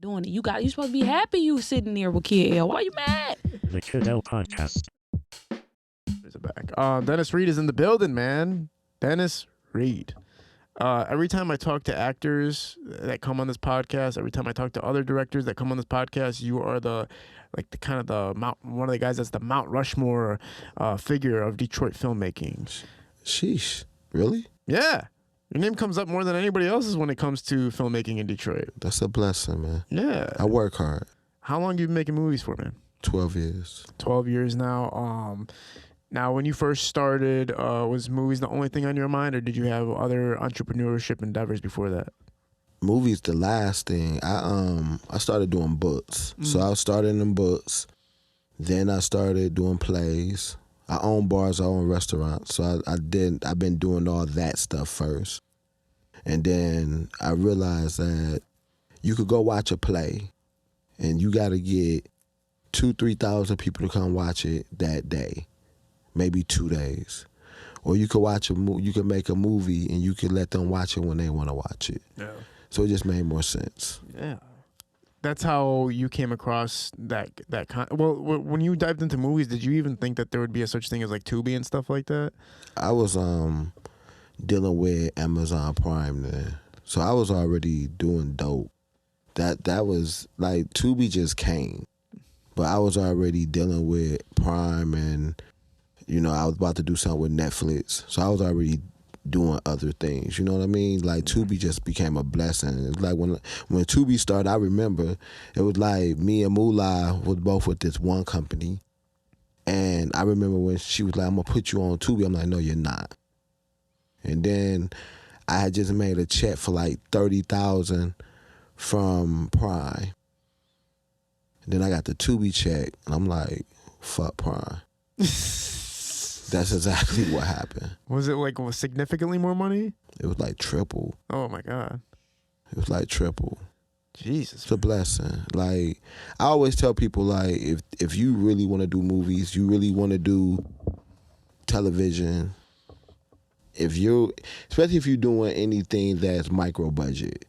doing it. You supposed to be happy you sitting there with Kid L. Why you mad? The Kid L Podcast. There's a back. Dennis Reed is in the building, man. Dennis Reed. Every time I talk to actors that come on this podcast, every time I talk to other directors that come on this podcast, you are one of the guys that's the Mount Rushmore figure of Detroit filmmaking. Sheesh. Really? Yeah. Your name comes up more than anybody else's when it comes to filmmaking in Detroit. That's a blessing, man. Yeah. I work hard. How long have you been making movies for, man? 12 years. 12 years now. Now, when you first started, was movies the only thing on your mind, or did you have other entrepreneurship endeavors before that? Movies the last thing. I started doing books. So I started in books. Then I started doing plays. I own bars, I own restaurants. So I've been doing all that stuff first. And then I realized that you could go watch a play and you got to get 2,000-3,000 people to come watch it that day, maybe 2 days. Or you could you could make a movie and you could let them watch it when they want to watch it. Yeah. So it just made more sense. Yeah. That's how you came across that well, when you dived into movies, did you even think that there would be a such thing as like Tubi and stuff like that? I was dealing with Amazon Prime then. So I was already doing dope. That was like Tubi just came. But I was already dealing with Prime and I was about to do something with Netflix. So I was already doing other things, you know what I mean? Like Tubi just became a blessing. It's like when Tubi started, I remember it was like me and Moolah was both with this one company, and I remember when she was like, "I'm gonna put you on Tubi." I'm like, "No, you're not." And then I had just made a check for like $30,000 from Prime. And then I got the Tubi check, and I'm like, "Fuck Prime." That's exactly what happened. Was it like significantly more money? It was like triple. Oh my God. It was like triple. Jesus. It's a blessing. Like, I always tell people, like, if you really want to do movies, you really want to do television, especially if you're doing anything that's micro budget,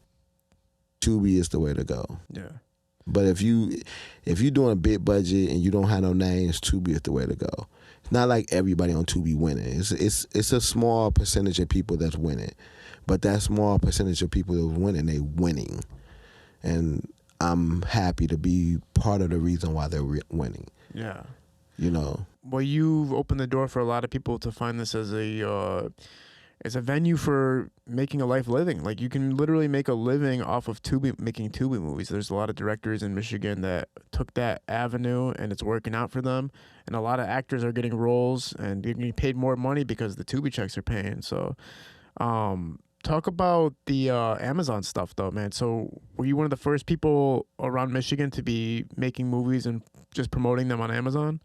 Tubi is the way to go. Yeah. But if you're doing a big budget and you don't have no names, Tubi is the way to go. It's not like everybody on Tubi winning. It's a small percentage of people that's winning. But that small percentage of people that's winning, they winning. And I'm happy to be part of the reason why they're winning. Yeah. Well, you've opened the door for a lot of people to find this as a venue for making a life living. Like, you can literally make a living off of making Tubi movies. There's a lot of directors in Michigan that took that avenue and it's working out for them. And a lot of actors are getting roles and they're getting paid more money because the Tubi checks are paying. So, talk about the Amazon stuff though, man. So were you one of the first people around Michigan to be making movies and just promoting them on Amazon?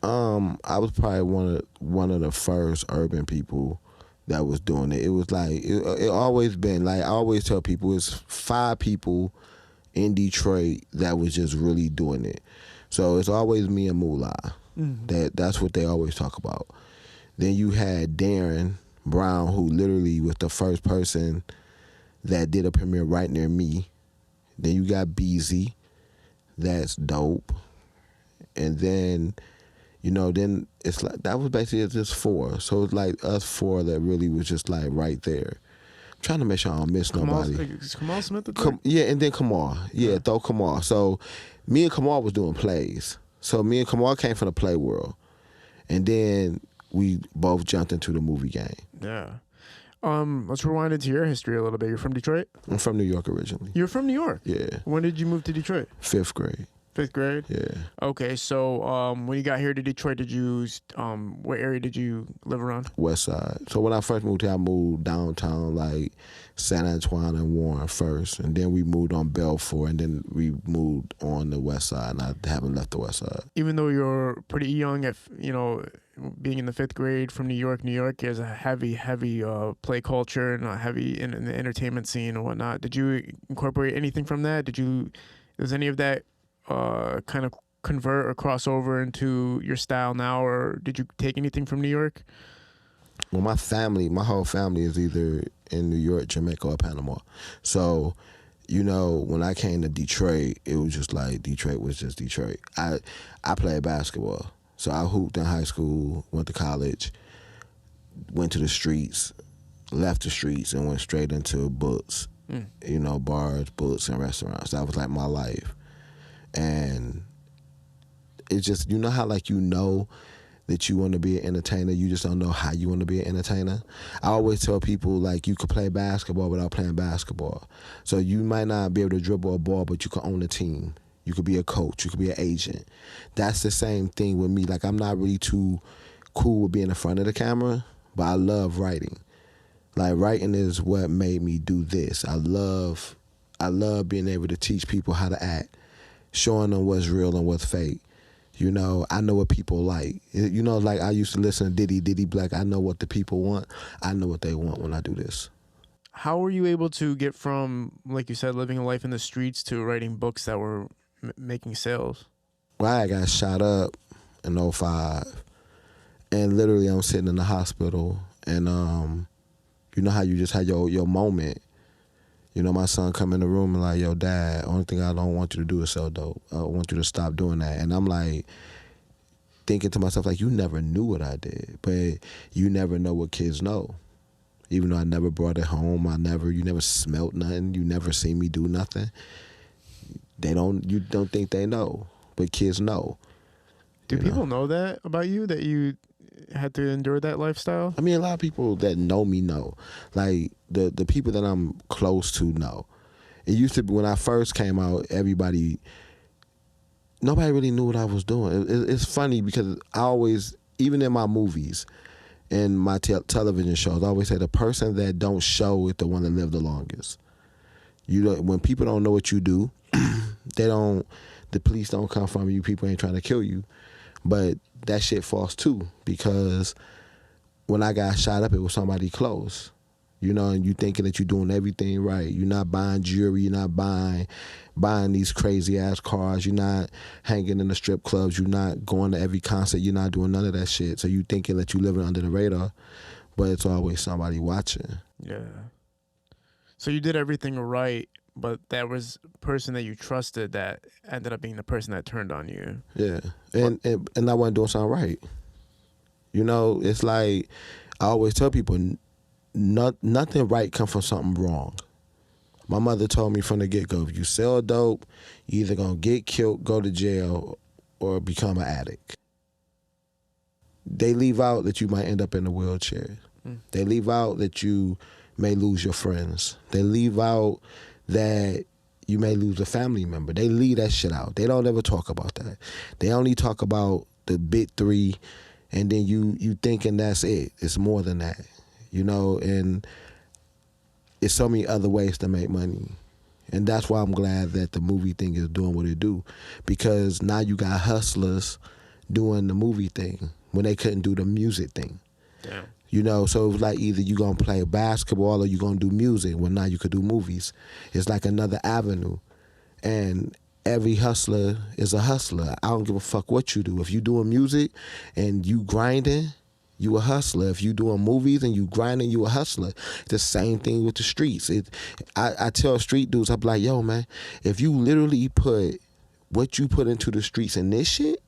I was probably one of the first urban people that was doing it. It was like, it always been, like, I always tell people, it's 5 people in Detroit that was just really doing it. So it's always me and Moolah. That's what they always talk about. Then you had Darren Brown, who literally was the first person that did a premiere right near me. Then you got Beezy. That's dope. And then then it's like, that was basically just 4. So it's like us 4 that really was just like right there. I'm trying to make sure I don't miss nobody. Kamal Smith? Yeah, and then Kamal. Yeah, throw Kamal. So me and Kamal was doing plays. So me and Kamal came from the play world. And then we both jumped into the movie game. Yeah. Let's rewind into your history a little bit. You're from Detroit? I'm from New York originally. You're from New York? Yeah. When did you move to Detroit? 5th grade. 5th grade? Yeah. Okay, so when you got here to Detroit, what area did you live around? West Side. So when I first moved here, I moved downtown, like San Antoine and Warren first, and then we moved on Belfort, and then we moved on the West Side, and I haven't left the West Side. Even though you're pretty young, being in the 5th grade from New York is a heavy play culture and a heavy in the entertainment scene and whatnot. Did you incorporate anything from that? Does any of that kind of convert or cross over into your style now, or did you take anything from New York? Well, my whole family is either in New York, Jamaica, or Panama. So You know, when I came to Detroit, it was just like Detroit was just Detroit. I played basketball. So I hooped in high school, went to college, went to the streets, left the streets, and went straight into books. You know, bars, books, and restaurants. That was like my life. And it's just, you know how like you know that you want to be an entertainer, you just don't know how you want to be an entertainer. I always tell people, like, you could play basketball without playing basketball. So you might not be able to dribble a ball, but you can own a team. You could be a coach. You could be an agent. That's the same thing with me. Like, I'm not really too cool with being in front of the camera, but I love writing. Like, writing is what made me do this. I love being able to teach people how to act, showing them what's real and what's fake. You know, I know what people like. You know, like I used to listen to Diddy Black. I know what the people want. I know what they want when I do this. How were you able to get from, like you said, living a life in the streets to writing books that were making sales? Well, I got shot up in '05, and literally I'm sitting in the hospital, and you know how you just had your moment. You know, my son come in the room and like, yo, Dad, only thing I don't want you to do is sell dope. I want you to stop doing that. And I'm like thinking to myself, like, you never knew what I did, but you never know what kids know. Even though I never brought it home, you never smelt nothing, you never seen me do nothing. You don't think they know, but kids know. Do people know that about you, that you had to endure that lifestyle? I mean, a lot of people that know me know. Like, the people that I'm close to know. It used to be when I first came out, nobody really knew what I was doing. It's funny because I always, even in my movies and my television shows, I always say the person that don't show is the one that lived the longest. You know, when people don't know what you do, the police don't come from you, people ain't trying to kill you. But that shit false too, because when I got shot up, it was somebody close. You know, and you thinking that you're doing everything right. You're not buying jewelry. You're not buying these crazy ass cars. You're not hanging in the strip clubs. You're not going to every concert. You're not doing none of that shit. So you thinking that you living under the radar, but it's always somebody watching. Yeah. So you did everything right, but that was a person that you trusted that ended up being the person that turned on you. Yeah, and I wasn't doing something right. You know, it's like I always tell people, nothing right comes from something wrong. My mother told me from the get-go, if you sell dope, you either gonna get killed, go to jail, or become an addict. They leave out that you might end up in a wheelchair. They leave out that you may lose your friends. They leave out that you may lose a family member. They leave that shit out. They don't ever talk about that. They only talk about the big three, and then you thinking that's it. It's more than that, you know, and it's so many other ways to make money. And that's why I'm glad that the movie thing is doing what it do, because now you got hustlers doing the movie thing when they couldn't do the music thing. Damn. You know, so it was like either you gonna play basketball or you gonna do music. Well, now you could do movies. It's like another avenue. And every hustler is a hustler. I don't give a fuck what you do. If you doing music and you grinding, you a hustler. If you doing movies and you grinding, you a hustler. It's the same thing with the streets. I tell street dudes, I'm like, yo, man, if you literally put what you put into the streets in this shit,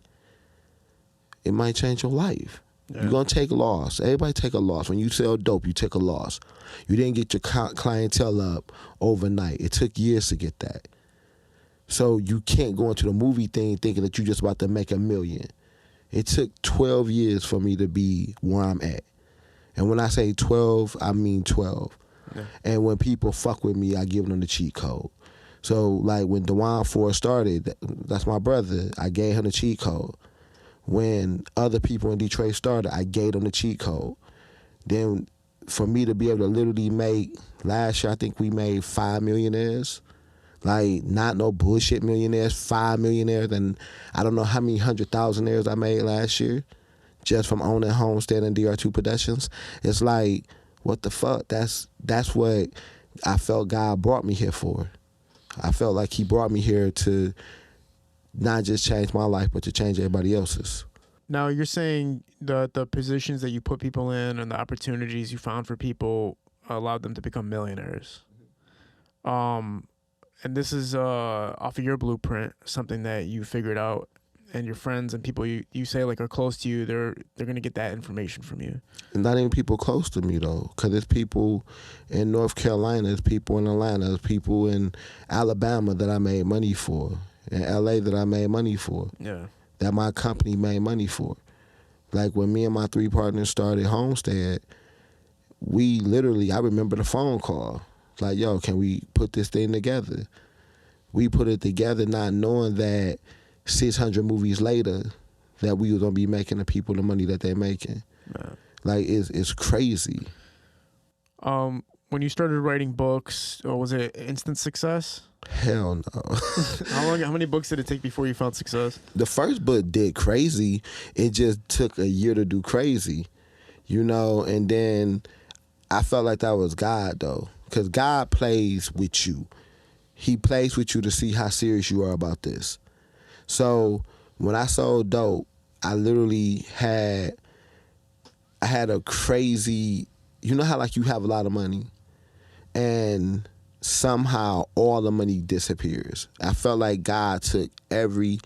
it might change your life. Yeah. You're going to take a loss. Everybody take a loss. When you sell dope, you take a loss. You didn't get your clientele up overnight. It took years to get that. So you can't go into the movie thing thinking that you're just about to make $1 million. It took 12 years for me to be where I'm at. And when I say 12, I mean 12. Yeah. And when people fuck with me, I give them the cheat code. So like when Dewan Ford started, that's my brother, I gave him the cheat code. When other people in Detroit started, I gave them the cheat code. Then for me to be able to literally make, last year I think we made 5 millionaires. Like, not no bullshit millionaires, 5 millionaires, and I don't know how many 100,000aires I made last year just from owning Homestead and DR2 Productions. It's like, what the fuck? That's what I felt God brought me here for. I felt like he brought me here to not just change my life, but to change everybody else's. Now, you're saying the positions that you put people in and the opportunities you found for people allowed them to become millionaires. and this is off of your blueprint, something that you figured out, and your friends and people you say like are close to you, they're gonna get that information from you. And not even people close to me though, because there's people in North Carolina, there's people in Atlanta, there's people in Alabama that I made money for, in LA that I made money for, that my company made money for. Like when me and my 3 partners started Homestead, we literally, I remember the phone call. Like, yo, can we put this thing together? We put it together not knowing that 600 movies later that we was going to be making the people the money that they're making. Man. Like, it's crazy. When you started writing books, was it instant success? Hell no. How many books did it take before you found success? The first book did crazy. It just took a year to do crazy, you know, and then I felt like that was God, though, because God plays with you. He plays with you to see how serious you are about this. So when I sold Dope, I literally had a crazy, you know how like you have a lot of money and somehow all the money disappears. I felt like God took every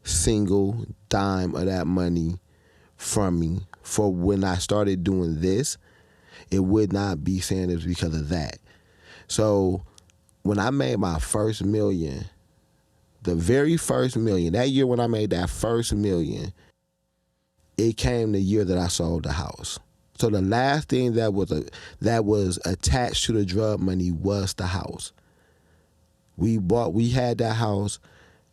single dime of that money from me for when I started doing this. It would not be saying it was because of that. So when I made my first million, the very first million, that year when I made that first million, it came the year that I sold the house. So the last thing that was attached to the drug money was the house. We had that house,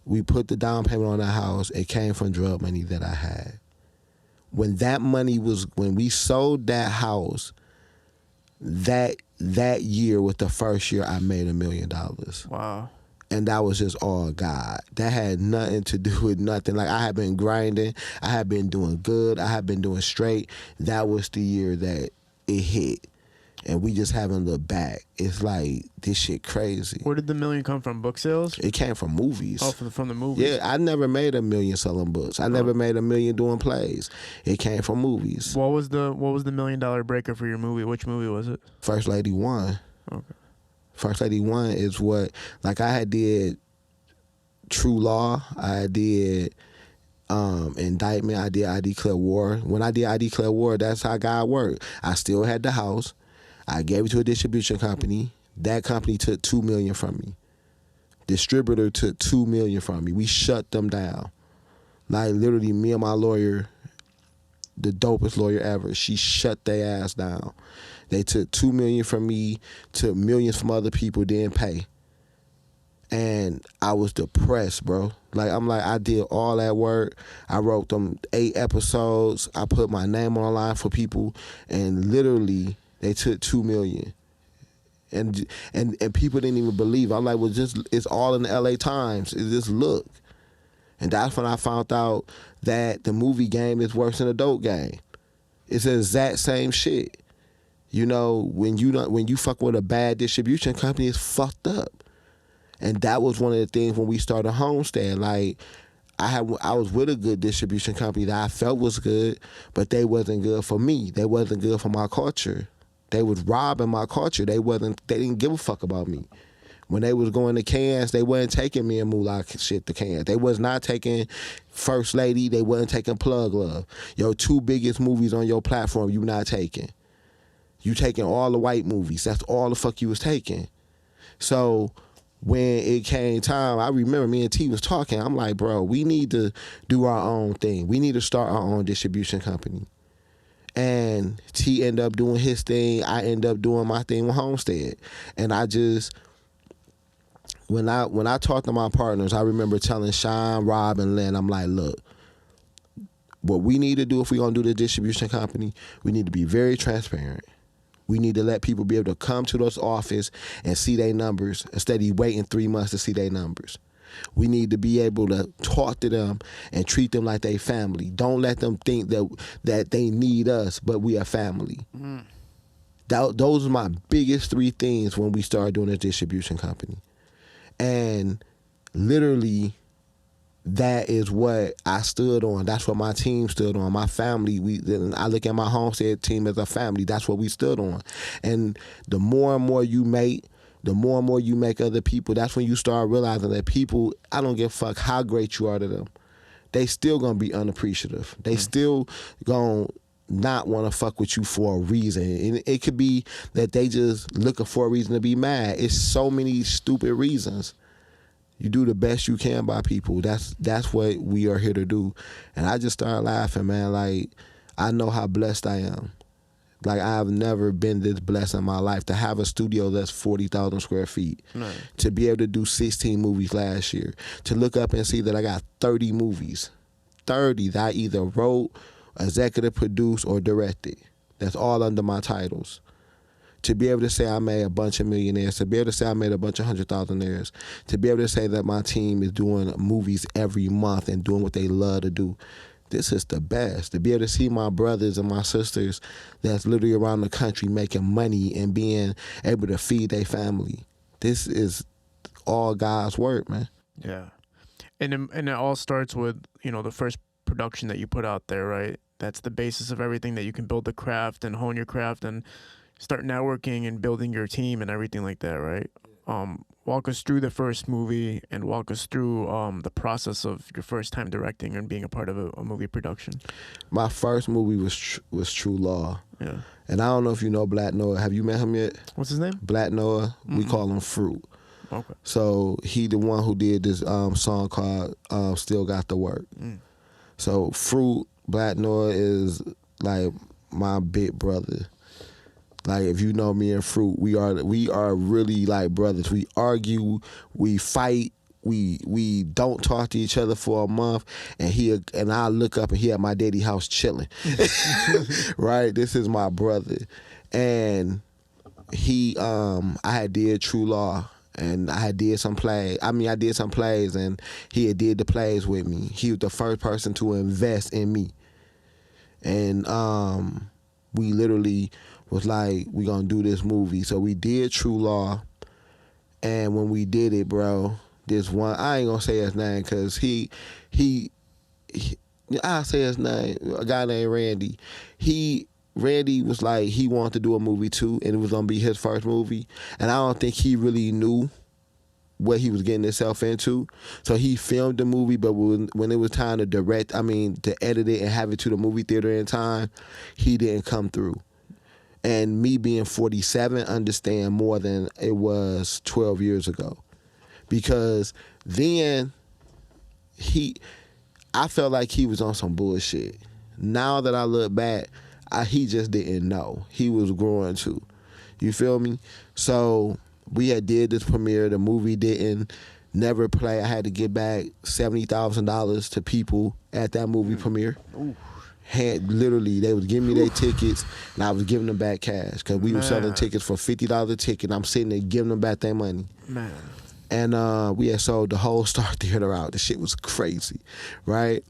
we put the down payment on that house, it came from drug money that I had. When we sold that house, that year was the first year I made $1 million. Wow. And that was just all God. That had nothing to do with nothing. Like, I had been grinding. I had been doing good. I had been doing straight. That was the year that it hit. And we just haven't looked back. It's like, this shit crazy. Where did the $1 million come from? Book sales? It came from movies. Oh, from the movies? Yeah, I never made $1 million selling books. I never made $1 million doing plays. It came from movies. What was the $1 million breaker for your movie? Which movie was it? First Lady 1. Okay. First Lady 1 is what, like, I had did True Law, I did Indictment, I did I Declare War. When I did I Declare War, that's how God worked. I still had the house. I gave it to a distribution company. That company took $2 million from me. Distributor took $2 million from me. We shut them down. Like, literally, me and my lawyer, the dopest lawyer ever, she shut their ass down. They took $2 million from me, took millions from other people, didn't pay. And I was depressed, bro. Like, I did all that work. I wrote them 8 episodes. I put my name on the line for people, and literally, they took $2 million. And people didn't even believe. I'm like, well, it's all in the LA Times. Just look. And that's when I found out that the movie game is worse than the dope game. It's the exact same shit. You know, when you fuck with a bad distribution company, it's fucked up. And that was one of the things when we started Homestead. Like, I was with a good distribution company that I felt was good, but they wasn't good for me. They wasn't good for my culture. They was robbing my culture. They didn't give a fuck about me. When they was going to Cannes, they wasn't taking me and Moolah shit to Cannes. They was not taking First Lady. They wasn't taking Plug Love. Your 2 biggest movies on your platform, you not taking. You taking all the white movies. That's all the fuck you was taking. So when it came time, I remember me and T was talking. I'm like, bro, we need to do our own thing. We need to start our own distribution company. And T ended up doing his thing. I ended up doing my thing with Homestead. And I just, when I talked to my partners, I remember telling Sean, Rob, and Lynn, I'm like, look, what we need to do if we're going to do the distribution company, we need to be very transparent. We need to let people be able to come to this office and see their numbers instead of waiting 3 months to see their numbers. We need to be able to talk to them and treat them like they family. Don't let them think that they need us, but we are family. Mm. Those are my biggest 3 things when we started doing a distribution company. And literally, that is what I stood on. That's what my team stood on. My family, I look at my Homestead team as a family. That's what we stood on. And the more and more you make, The more and more you make other people, that's when you start realizing that people, I don't give a fuck how great you are to them. They still gonna be unappreciative. They still gonna not want to fuck with you for a reason. And it could be that they just looking for a reason to be mad. It's so many stupid reasons. You do the best you can by people. That's what we are here to do. And I just started laughing, man. Like, I know how blessed I am. Like, I've never been this blessed in my life to have a studio that's 40,000 square feet, to be able to do 16 movies last year, to look up and see that I got 30 movies, 30 that I either wrote, executive produced, or directed. That's all under my titles. To be able to say I made a bunch of millionaires, to be able to say I made a bunch of 100,000aires, to be able to say that my team is doing movies every month and doing what they love to do. This is the best. To be able to see my brothers and my sisters that's literally around the country making money and being able to feed their family. This is all God's work, man. Yeah. And it all starts with, the first production that you put out there, right? That's the basis of everything, that you can build the craft and hone your craft and start networking and building your team and everything like that, right? Walk us through the first movie and walk us through the process of your first time directing and being a part of a movie production. My first movie was True Law. Yeah. And I don't know if you know Black Noah. Have you met him yet? What's his name? Black Noah. We call him Fruit. Okay. So he the one who did this song called Still Got the Work. So Fruit, Black Noah is like my big brother. Like, if you know me and Fruit, we are really like brothers. We argue, we fight, we don't talk to each other for a month, and I look up and he at my daddy house chilling. Right? This is my brother. And he I had did True Law, and I did some plays, and he had did the plays with me. He was the first person to invest in me. And we literally was like, we gonna do this movie. So we did True Law, and when we did it, bro, this one, I ain't gonna say his name because he I'll say his name, a guy named Randy. Randy was like, he wanted to do a movie too, and it was gonna be his first movie, and I don't think he really knew what he was getting himself into. So he filmed the movie, but when it was time to to edit it and have it to the movie theater in time, he didn't come through. And me being 47, understand more than it was 12 years ago. Because then I felt like he was on some bullshit. Now that I look back, he just didn't know. He was growing too. You feel me? So we had did this premiere. The movie didn't never play. I had to give back $70,000 to people at that movie premiere. Ooh. Literally, they was giving me their tickets, and I was giving them back cash because we were selling tickets for $50 a ticket. And I'm sitting there giving them back their money. Man. And we had sold the whole Star Theater out. The shit was crazy, right?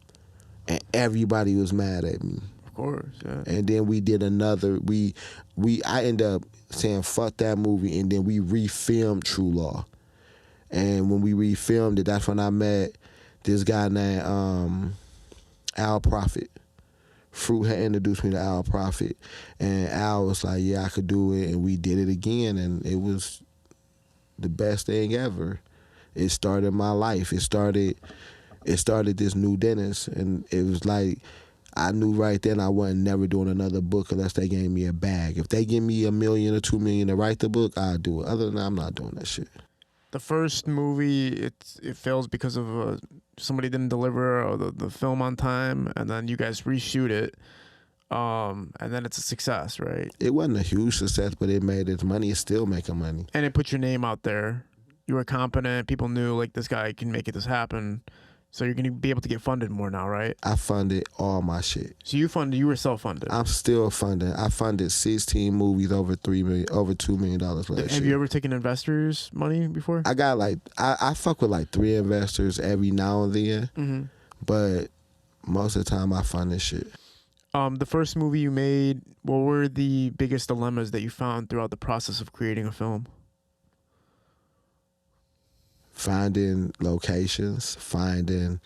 And everybody was mad at me. Of course, yeah. And then we did another. I ended up saying fuck that movie, and then we refilmed True Law. And when we refilmed it, that's when I met this guy named Al Prophet. Fruit had introduced me to Al Prophet, and Al was like, yeah, I could do it, and we did it again, and it was the best thing ever. It started my life. It started this new Dennis, and it was like, I knew right then I wasn't never doing another book unless they gave me a bag. If they give me $1 million or $2 million to write the book, I'll do it. Other than that, I'm not doing that shit. The first movie, it fails because of somebody didn't deliver the film on time, and then you guys reshoot it, and then it's a success, right? It wasn't a huge success, but it made its money. It's still making money. And it put your name out there. You were competent. People knew, like, this guy can make this happen. So you're going to be able to get funded more now, right? I funded all my shit. So you were self-funded? I'm still funding. I funded 16 movies over $2 million last year. Have you ever taken investors' money before? I got I fuck with like 3 investors every now and then, but most of the time I fund this shit. The first movie you made, what were the biggest dilemmas that you found throughout the process of creating a film? Finding locations, finding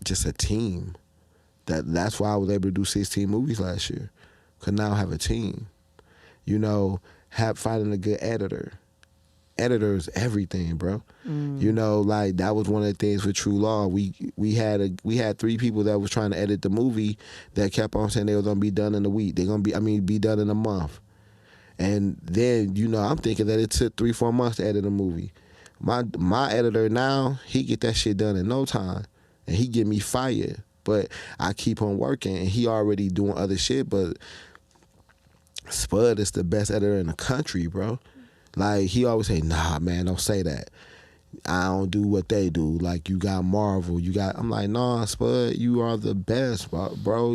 just a team. That's why I was able to do 16 movies last year, because now I have a team. You know, finding a good editor. Editor is everything, bro. You know, like that was one of the things with True Law. We had 3 people that was trying to edit the movie that kept on saying they were gonna be done in a week. They're gonna be done in a month. And then, you know, I'm thinking that it took 3-4 months to edit a movie. My editor now, he get that shit done in no time, and he get me fired. But I keep on working, and he already doing other shit. But Spud is the best editor in the country, bro. Like, he always say, nah, man, don't say that. I don't do what they do. Like, you got Marvel. I'm like, nah, Spud, you are the best, bro.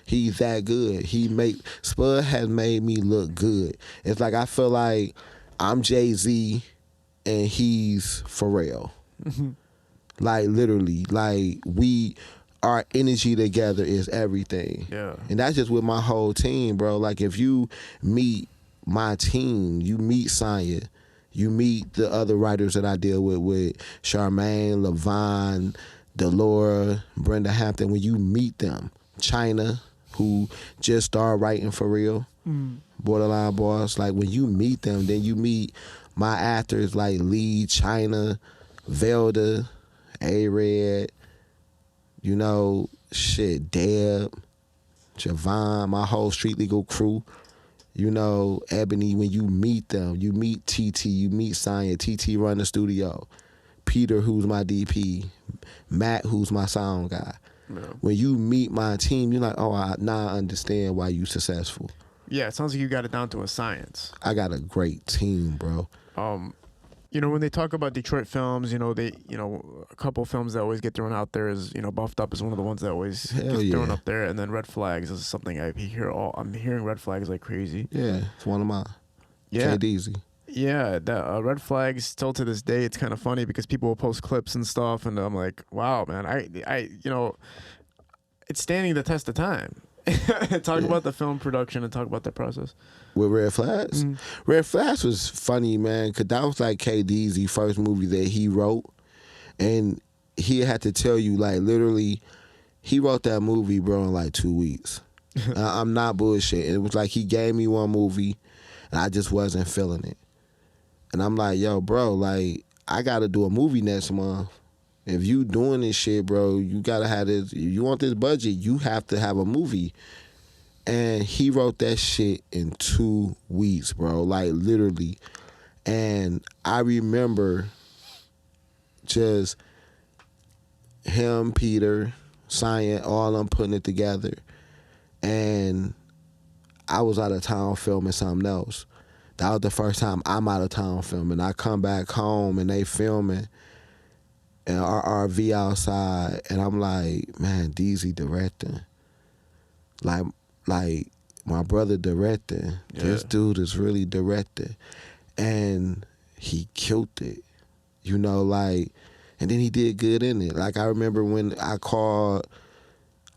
He's that good. Spud has made me look good. It's like I feel like I'm Jay-Z and he's Pharrell. Like, literally. Like, our energy together is everything. Yeah. And that's just with my whole team, bro. Like, if you meet my team, you meet Sanya, you meet the other writers that I deal with Charmaine, Levon, Delora, Brenda Hampton. When you meet them, China, who just started writing for real, Borderline Boss, like when you meet them, then you meet my actors like Lee, China, Velda, A-Red, you know, shit, Deb, Javon, my whole Street Legal crew. You know, Ebony, when you meet them, you meet TT, you meet Sanya. TT run the studio. Peter, who's my DP. Matt, who's my sound guy. Yeah. When you meet my team, you're like, now I understand why you successful. Yeah, it sounds like you got it down to a science. I got a great team, bro. You know, when they talk about Detroit films, you know, a couple films that always get thrown out there is, you know, Buffed Up is one of the ones that always gets thrown up there, and then Red Flags is something I'm hearing Red Flags like crazy. Yeah, it's one of mine. Yeah. K-Deezy. Yeah, the Red Flags still to this day, it's kind of funny because people will post clips and stuff, and I'm like, wow, man, I you know, it's standing the test of time. Talk about the film production and talk about that process. With Red Flags? Red Flags was funny, man, because that was like K-Deezy's first movie that he wrote. And he had to tell you, like, literally, he wrote that movie, bro, in like 2 weeks. I'm not bullshit. It was like he gave me one movie, and I just wasn't feeling it. And I'm like, yo, bro, like, I got to do a movie next month. If you doing this shit, bro, you got to have this. If you want this budget, you have to have a movie. And he wrote that shit in 2 weeks, bro, like literally. And I remember just him, Peter, Science, all them putting it together. And I was out of town filming something else. That was the first time I'm out of town filming. I come back home and they filming in our RV outside, and I'm like, man, Deezy directing. Like my brother directing. Yeah. This dude is really directing. And he killed it. You know, like, and then he did good in it. Like, I remember when I called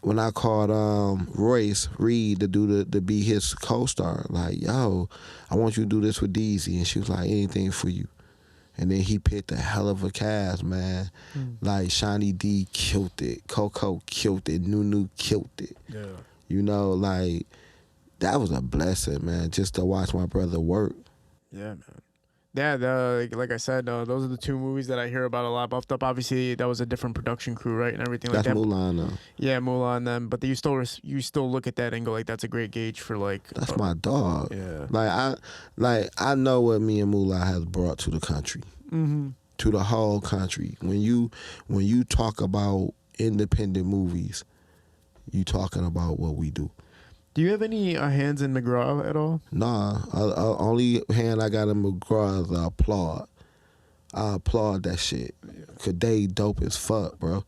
Royce Reed to be his co-star, like, yo, I want you to do this with Deezy. And she was like, anything for you. And then he picked a hell of a cast, man. Like, Shawnee D killed it. Coco killed it. Nunu killed it. Yeah. You know, like, that was a blessing, man, just to watch my brother work. Yeah, man. Yeah, like I said, those are the 2 movies that I hear about a lot. Buffed Up, obviously, that was a different production crew, right, and everything like that. That's Mulan, though. Yeah, Mulan, them. But you still look at that and go, like, that's a great gauge for, like... That's my dog. Yeah. I know what me and Mulan has brought to the country. To the whole country. When you talk about independent movies, you talking about what we do. Do you have any hands in McGraw at all? Nah, only hand I got in McGraw is applaud. I applaud that shit. Cause they dope as fuck, bro.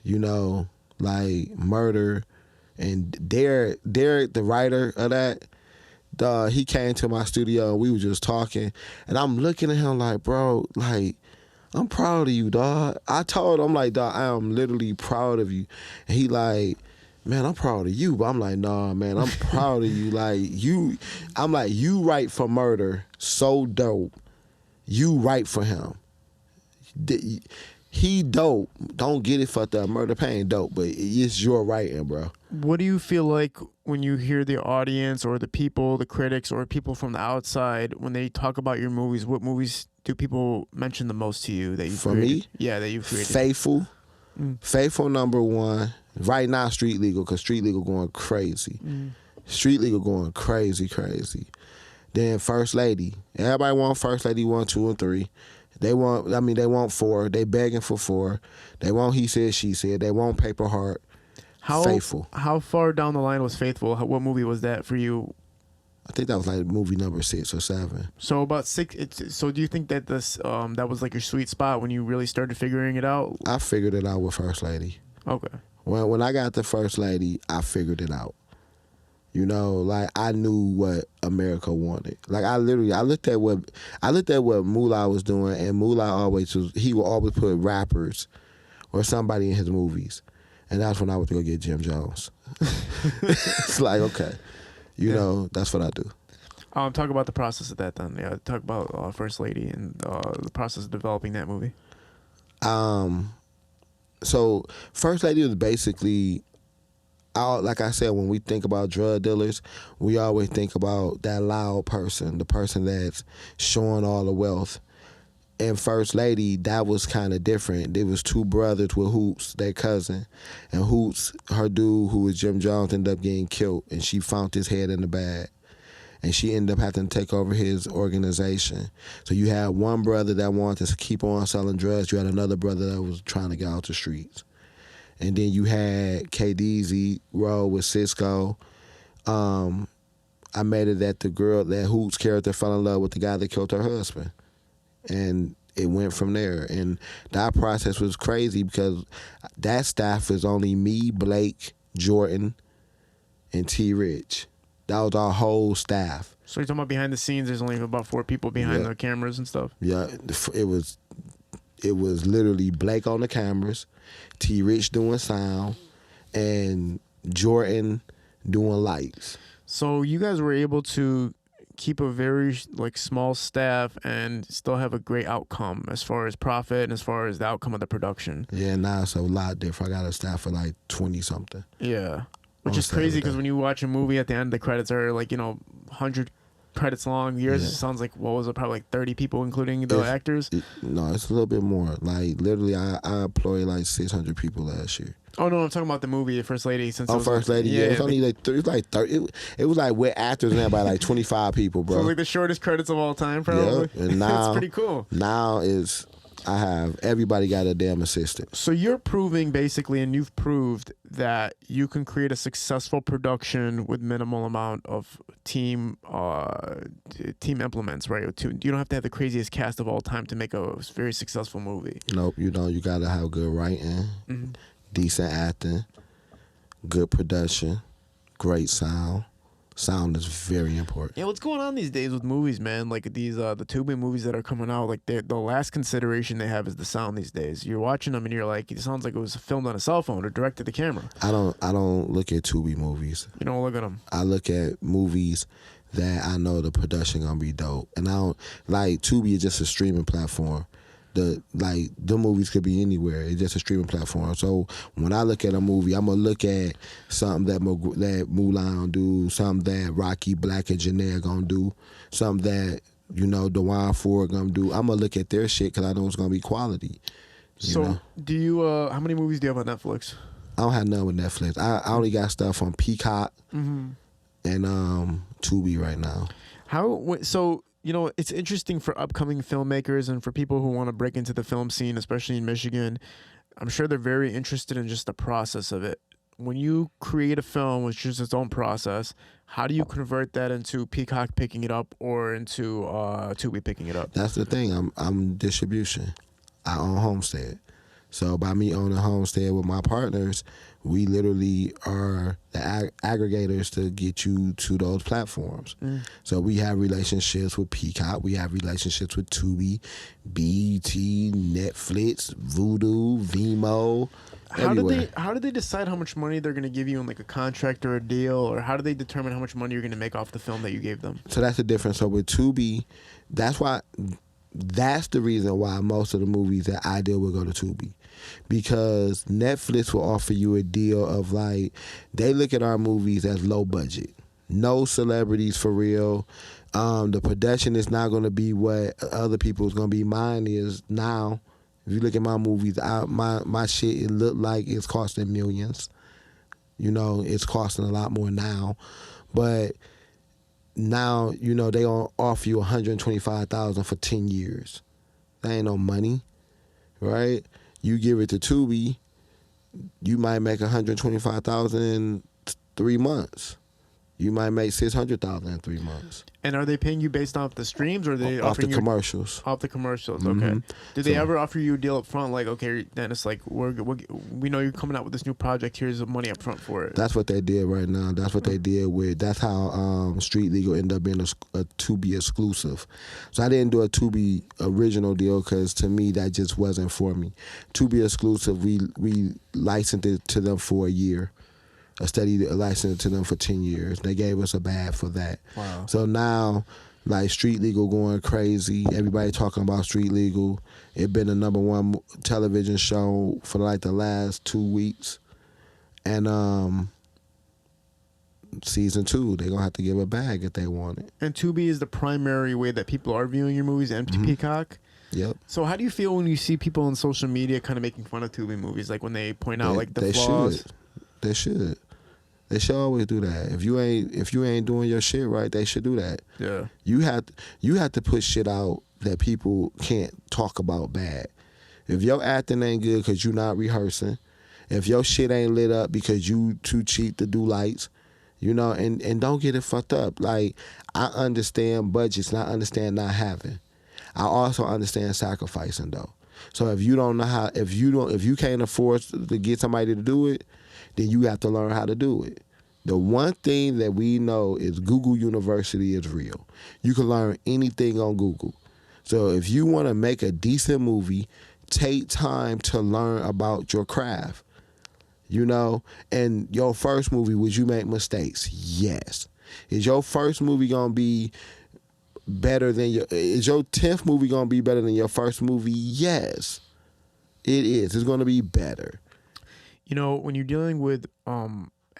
You know, like Murder and Derek, the writer of that, he came to my studio and we were just talking, and I'm looking at him like, bro, like, I'm proud of you, dog. I told him, I'm like, dog, I am literally proud of you. And he like, man, I'm proud of you. But I'm like, nah, man, I'm proud of you. Like, I'm like, you write for Murder so dope. You write for him. He dope. Don't get it fucked up. Murder Pain dope, but it's your writing, bro. What do you feel like when you hear the audience or the people, the critics, or people from the outside when they talk about your movies? What movies do people mention the most to you that you For created? me? Yeah, that you created. Faithful. Faithful #1. Right now, Street Legal, because Street Legal going crazy. Street Legal going crazy. Then First Lady. Everybody want First Lady 1, 2, and 3. They want 4. They begging for 4. They want He Said, She Said. They want Paper Heart. Faithful. How far down the line was Faithful? What movie was that for you? I think that was like movie number 6 or 7. So about 6. So do you think that this that was like your sweet spot when you really started figuring it out? I figured it out with First Lady. Okay. When I got the First Lady, I figured it out. You know, like I knew what America wanted. Like I looked at what Moolah was doing, and Moolah he would always put rappers or somebody in his movies, and that's when I went to go get Jim Jones. It's like, okay, you know, that's what I do. Talk about the process of that then. Yeah, talk about First Lady and the process of developing that movie. So First Lady was basically, like I said, when we think about drug dealers, we always think about that loud person, the person that's showing all the wealth. And First Lady, that was kind of different. It was 2 brothers with Hoots, their cousin. And Hoots, her dude, who was Jim Jones, ended up getting killed. And she found his head in the bag. And she ended up having to take over his organization. So you had one brother that wanted to keep on selling drugs. You had another brother that was trying to get out the streets. And then you had KDZ role with Cisco. I made it that that Hoots character fell in love with the guy that killed her husband. And it went from there. And that process was crazy because that staff is only me, Blake, Jordan, and T. Rich. That was our whole staff. So you're talking about behind the scenes, there's only about 4 people behind the cameras and stuff? Yeah, it was literally Blake on the cameras, T. Rich doing sound, and Jordan doing lights. So you guys were able to keep a very small staff and still have a great outcome as far as profit and as far as the outcome of the production. Yeah, now it's a lot different. I got a staff of 20 something. Yeah, which is crazy because when you watch a movie at the end, the credits are 100 credits long. Yours sounds like, what was it, probably 30 people including the actors? No, it's a little bit more. Literally, I employed 600 people last year. Oh no, I'm talking about the movie First Lady. First Lady, yeah. It's only 30. It was with actors and everybody 25 people, bro. So the shortest credits of all time, probably. Yeah, and now that's pretty cool. Now I have everybody got a damn assistant. So you're proving basically, and you've proved that you can create a successful production with minimal amount of team implements, right? You don't have to have the craziest cast of all time to make a very successful movie. Nope, you don't. You gotta have good writing, decent acting, good production, great sound. Sound is very important. Yeah, what's going on these days with movies, man? Like these the Tubi movies that are coming out, the last consideration they have is the sound these days. You're watching them and you're like, it sounds like it was filmed on a cell phone or directed to camera. I don't look at Tubi movies. You don't look at them. I look at movies that I know the production gonna be dope, and I don't Tubi is just a streaming platform. The movies could be anywhere. It's just a streaming platform. So when I look at a movie, I'm gonna look at something that Mulan do, something that Rocky Black and Janae gonna do, something that Dewan Ford gonna do. I'm gonna look at their shit because I know it's gonna be quality. So do you? How many movies do you have on Netflix? I don't have none with Netflix. I only got stuff on Peacock and Tubi right now. It's interesting for upcoming filmmakers and for people who want to break into the film scene, especially in Michigan. I'm sure they're very interested in just the process of it. When you create a film, which is its own process, how do you convert that into Peacock picking it up or into Tubi picking it up? That's the thing. I'm distribution. I own Homestead. So by me owning Homestead with my partners, we literally are the aggregators to get you to those platforms. So we have relationships with Peacock, we have relationships with Tubi, BET, Netflix, Vudu, Vimeo. How do they decide how much money they're going to give you in a contract or a deal, or how do they determine how much money you're going to make off the film that you gave them? So that's the difference. So with Tubi, that's why that's the reason why most of the movies that I deal with go to Tubi. Because Netflix will offer you a deal of like, they look at our movies as low budget. No celebrities for real. The production is not going to be what other people's going to be. Mine is now. If you look at my movies, my shit, it look like it's costing millions. You know, it's costing a lot more now. But now, you know, they gonna offer you $125,000 for 10 years. That ain't no money, right? You give it to Tubi, you might make $125,000 in 3 months. You might make $600,000 in 3 months. And are they paying you based off the streams, or are they off the offering you commercials? Off the commercials, Mm-hmm. okay. Did they ever offer you a deal up front, like, okay, Dennis, like we know you're coming out with this new project. Here's the money up front for it. That's what they did right now. That's what they did with. That's how Street Legal ended up being a Tubi exclusive. So I didn't do a Tubi original deal because to me that just wasn't for me. Tubi exclusive, we licensed it to them for a year. A steady license to them for 10 years. They gave us a bag for that. Wow. So now, like, Street Legal going crazy. Everybody talking about Street Legal. It been the #1 television show for like the last 2 weeks. And season 2, they're going to have to give a bag if they want it. And Tubi is the primary way that people are viewing your movies, empty Peacock. Yep. So how do you feel when you see people on social media kind of making fun of Tubi movies, like when they point out like the flaws? They should. They should always do that. If you ain't doing your shit right, they should do that. Yeah. You have to put shit out that people can't talk about bad. If your acting ain't good because you not rehearsing, if your shit ain't lit up because you too cheap to do lights, you know, and don't get it fucked up. Like, I understand budgets and I understand not having. I also understand sacrificing though. So if you don't know how, if you can't afford to get somebody to do it, then you have to learn how to do it. The one thing that we know is Google University is real. You can learn anything on Google. So if you want to make a decent movie, take time to learn about your craft. You know, and your first movie, would you make mistakes? Yes. Is your first movie going to be better than is your 10th movie going to be better than your first movie? Yes. It is. It's going to be better. You know, when you're dealing with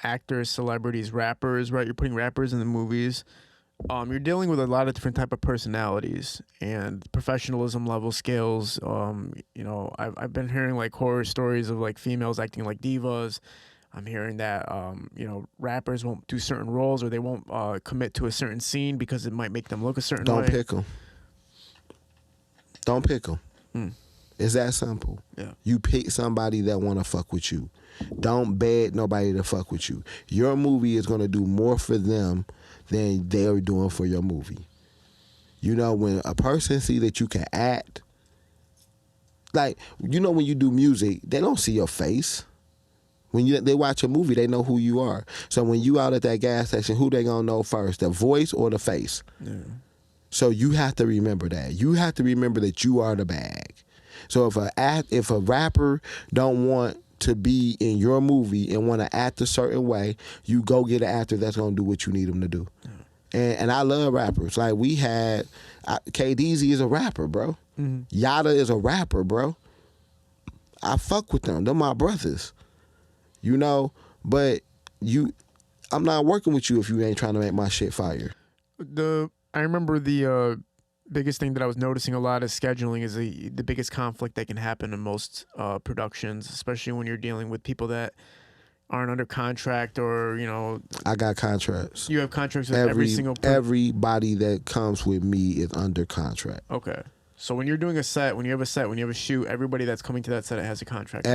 actors, celebrities, rappers, right? You're putting rappers in the movies. You're dealing with a lot of different type of personalities and professionalism level scales. You know, I've been hearing like horror stories of like females acting like divas. I'm hearing that you know, rappers won't do certain roles or they won't commit to a certain scene because it might make them look a certain way. Don't pick them. Don't pick them. It's that simple. Yeah. You pick somebody that want to fuck with you. Don't beg nobody to fuck with you. Your movie is going to do more for them than they're doing for your movie. You know, when a person see that you can act, like, you know, when you do music, they don't see your face. When they watch a movie, they know who you are. So when you out at that gas station, who they going to know first, the voice or the face? Yeah. So you have to remember that. You have to remember that you are the bag. So if a rapper don't want to be in your movie and want to act a certain way, you go get an actor that's going to do what you need him to do. Yeah. And I love rappers. Like, we had KDZ is a rapper, bro. Yada is a rapper, bro. I fuck with them. They're my brothers. You know, but I'm not working with you if you ain't trying to make my shit fire. I remember the biggest thing that I was noticing a lot is scheduling is the biggest conflict that can happen in most productions, especially when you're dealing with people that aren't under contract or, you know. I got contracts. You have contracts with every single person? Everybody that comes with me is under contract. Okay. So when you're doing a set, when you have a shoot, everybody that's coming to that set has a contract.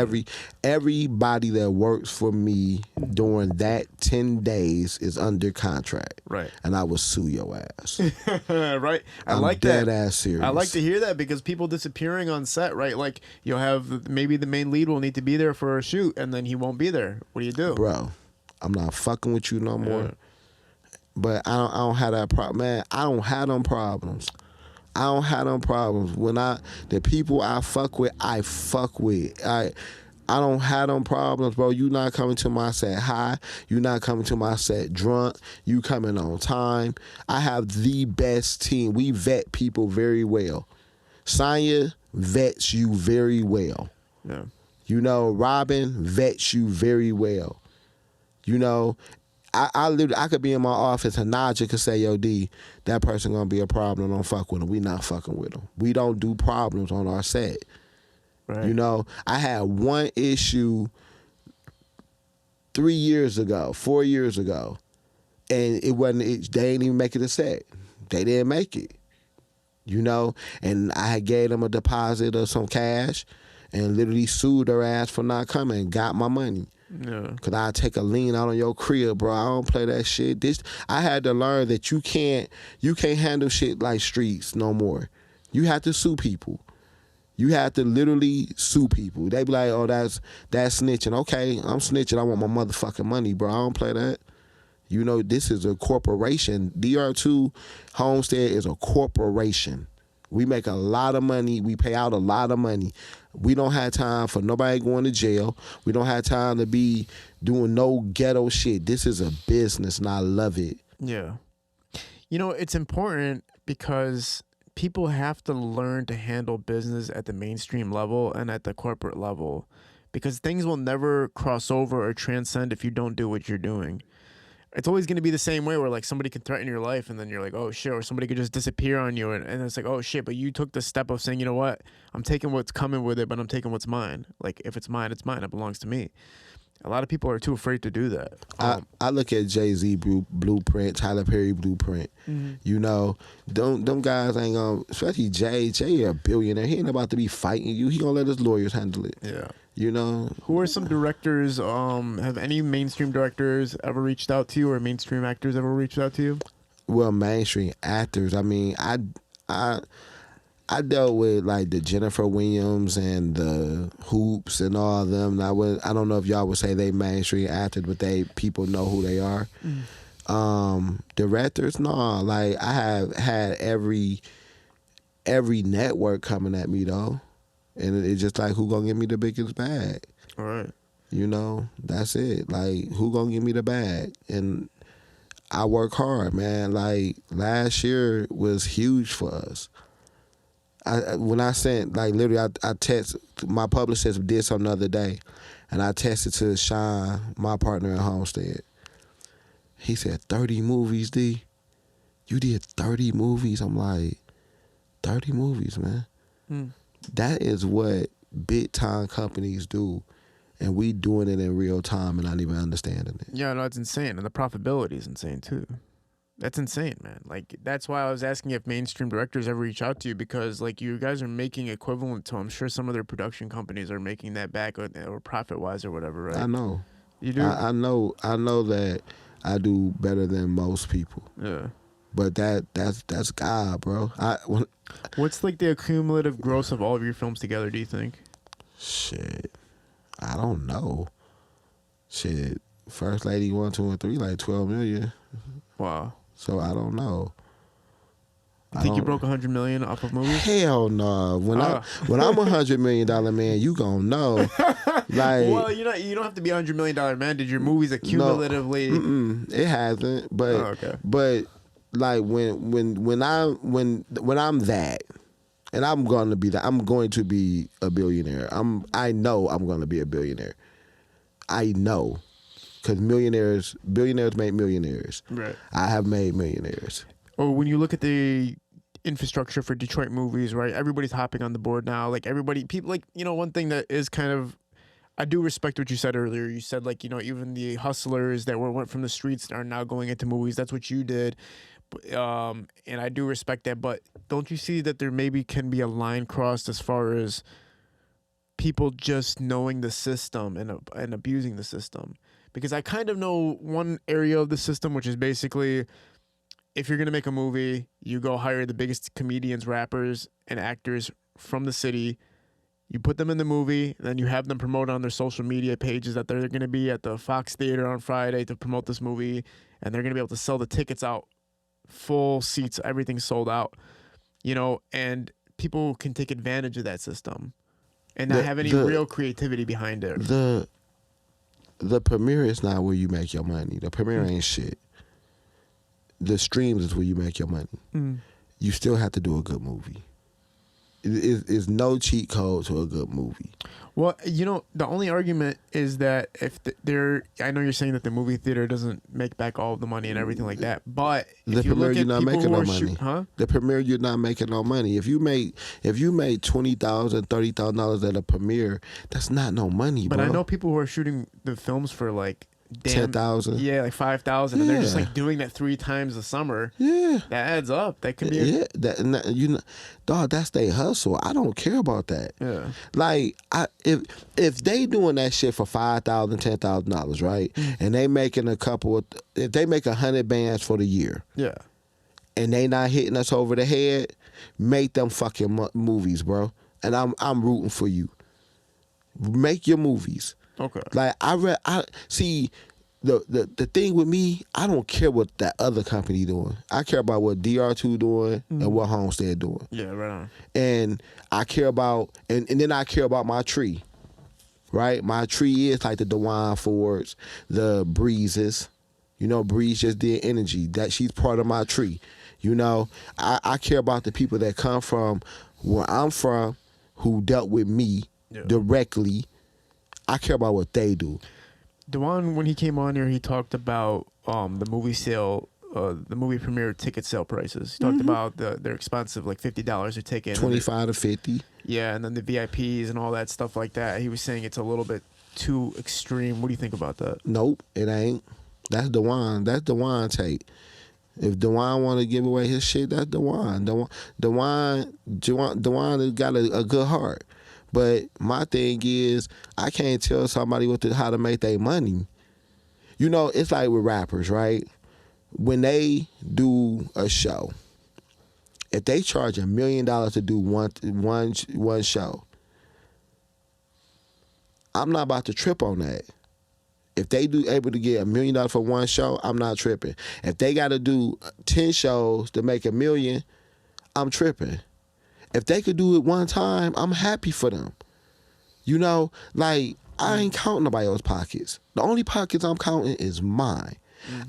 Everybody that works for me during that 10 days is under contract. Right. And I will sue your ass. Right. I'm like dead that. Ass serious. I like to hear that because people disappearing on set, right? Like, you'll have maybe the main lead will need to be there for a shoot and then he won't be there. What do you do? Bro, I'm not fucking with you no more. Yeah. But I don't have that problem. Man, I don't have them problems. I don't have them problems. The people I fuck with, I fuck with. I don't have them problems, bro. You not coming to my set high. You not coming to my set drunk. You coming on time. I have the best team. We vet people very well. Sonya vets you very well. Yeah. You know, Robin vets you very well. You know, I literally, I could be in my office and Naja could say, yo, D, that person gonna be a problem. Don't fuck with him. We not fucking with him. We don't do problems on our set. Right. You know, I had one issue 4 years ago, and it wasn't. They didn't even make it a set. They didn't make it. You know, and I had gave them a deposit of some cash, and literally sued their ass for not coming. And got my money. Yeah. Cause I take a lien out on your crib, bro. I don't play that shit. I had to learn that you can't handle shit like streets no more. You have to sue people. You have to literally sue people. They be like, oh, that's snitching. Okay, I'm snitching. I want my motherfucking money, bro. I don't play that. You know, this is a corporation. DR2 Homestead is a corporation. We make a lot of money. We pay out a lot of money. We don't have time for nobody going to jail. We don't have time to be doing no ghetto shit. This is a business, and I love it. Yeah. You know, it's important because people have to learn to handle business at the mainstream level and at the corporate level, because things will never cross over or transcend if you don't do what you're doing. It's always going to be the same way where like somebody can threaten your life and then you're like, oh shit, or somebody could just disappear on you, and it's like, oh shit, but you took the step of saying, you know what, I'm taking what's coming with it, but I'm taking what's mine. Like if it's mine, it's mine. It belongs to me. A lot of people are too afraid to do that. I look at Jay-Z blueprint, Tyler Perry blueprint. Mm-hmm. You know, them guys ain't gonna, especially Jay a billionaire. He ain't about to be fighting you. He gonna let his lawyers handle it. Yeah. You know? Who are some directors, have any mainstream directors ever reached out to you, or mainstream actors ever reached out to you? Well, mainstream actors, I mean, I dealt with like the Jennifer Williams and the Hoops and all of them. I don't know if y'all would say they mainstream actors, but people know who they are. Mm. Directors, no. Like I have had every network coming at me though, and it's just like, who gonna give me the biggest bag? All right. You know, that's it. Like, who gonna give me the bag? And I work hard, man. Like last year was huge for us. When I sent, like literally, I text, my publicist did something the other day, and I texted to Sean, my partner at Homestead. He said, 30 movies, D? You did 30 movies? I'm like, 30 movies, man. Mm. That is what big time companies do, and we doing it in real time and not even understanding it. Yeah, no, it's insane, and the profitability is insane too. That's insane, man. Like, that's why I was asking if mainstream directors ever reach out to you, because like you guys are making equivalent to, I'm sure some other production companies are making that back, or profit wise or whatever, right? I know. You do? I know that I do better than most people. Yeah. But that's God, bro. What's like the cumulative gross of all of your films together, do you think? Shit. I don't know. Shit. First Lady 1, 2, and 3, like 12 million. Wow. So I don't know. You think you broke 100 million off of movies? Hell no. When I'm $100 million man, you gonna know. Like, well, you don't have to be $100 million man. Did your movies accumulatively? No, it hasn't. But okay. But like when I'm that, and I'm going to be that, I'm going to be a billionaire. I know I'm going to be a billionaire. I know. Because billionaires make millionaires. Right. I have made millionaires. Or when you look at the infrastructure for Detroit movies, right? Everybody's hopping on the board now. Like people, like, you know, one thing that is kind of, I do respect what you said earlier. You said, like, you know, even the hustlers that went from the streets are now going into movies. That's what you did. And I do respect that. But don't you see that there maybe can be a line crossed as far as people just knowing the system and abusing the system? Because I kind of know one area of the system, which is basically, if you're going to make a movie, you go hire the biggest comedians, rappers, and actors from the city. You put them in the movie, and then you have them promote on their social media pages that they're going to be at the Fox Theater on Friday to promote this movie, and they're going to be able to sell the tickets out, full seats, everything sold out, you know, and people can take advantage of that system and not have any real creativity behind it. The premiere is not where you make your money. The premiere ain't shit. The streams is where you make your money. You still have to do a good movie. It's no cheat code to a good movie. Well, the only argument is that if I know you're saying that the movie theater doesn't make back all of the money and everything like that, but The if you premiere, look you're at not people making who no are money. The premiere, you're not making no money. If you made $20,000, $30,000 at a premiere, that's not no money, but bro. I know people who are shooting the films for like 10,000. Yeah, like 5,000, and they're just Yeah. like doing that 3 times a summer. Yeah. That adds up. That could be. Yeah, dog, that's their hustle. I don't care about that. Yeah. Like, if they doing that shit for $5,000, $10,000, right? And they making if they make 100 bands for the year, Yeah. and they not hitting us over the head, make them fucking movies, bro. And I'm rooting for you. Make your movies. Okay. Like I see. The thing with me, I don't care what that other company doing. I care about what DR2 doing and what Homestead doing. Yeah, right on. And I care about, and then I care about my tree, right? My tree is like the DeWine Fords, the Breezes. Breeze just did Energy. That she's part of my tree. I care about the people that come from where I'm from, who dealt with me directly. I care about what they do. Dewan, when he came on here, he talked about the movie sale, the movie premiere ticket sale prices. He talked about they're expensive, like $50 a ticket. $25 to $50. Yeah, and then the VIPs and all that stuff like that. He was saying it's a little bit too extreme. What do you think about that? Nope, it ain't. That's Dewan. That's Dewan take. If Dewan want to give away his shit, that's Dewan. Dewan has got a good heart. But my thing is, I can't tell somebody how to make their money. It's like with rappers, right? When they do a show, if they charge $1 million to do one show, I'm not about to trip on that. If they able to get $1 million for one show, I'm not tripping. If they got to do 10 shows to make $1 million, I'm tripping. If they could do it one time, I'm happy for them. Like, I ain't counting nobody else's pockets. The only pockets I'm counting is mine.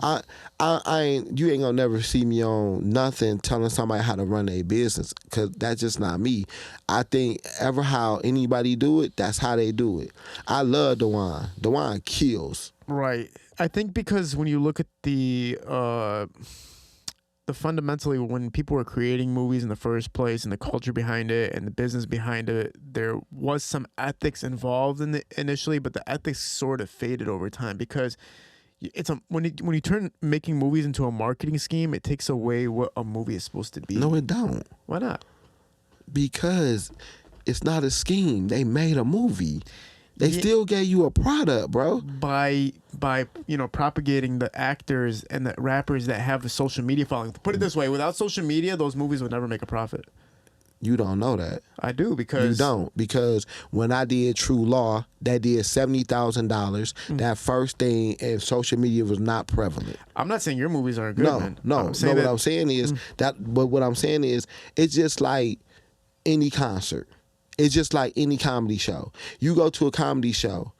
I ain't. You ain't gonna never see me on nothing telling somebody how to run their business, because that's just not me. I think how anybody do it, that's how they do it. I love Dewan. Dewan kills. Right. I think because when you look at the fundamentally, when people were creating movies in the first place and the culture behind it and the business behind it, there was some ethics involved in it initially, but the ethics sort of faded over time, because when you turn making movies into a marketing scheme, it takes away what a movie is supposed to be. No, it don't. Why not? Because it's not a scheme. They made a movie. They still gave you a product, bro. By propagating the actors and the rappers that have a social media following. Put it this way, without social media, those movies would never make a profit. You don't know that. I do, because... You don't, because when I did True Law, that did $70,000. That first thing, and social media was not prevalent. I'm not saying your movies aren't good, man. No. What I'm saying is but what I'm saying is, it's just like any concert. It's just like any comedy show. You go to a comedy show,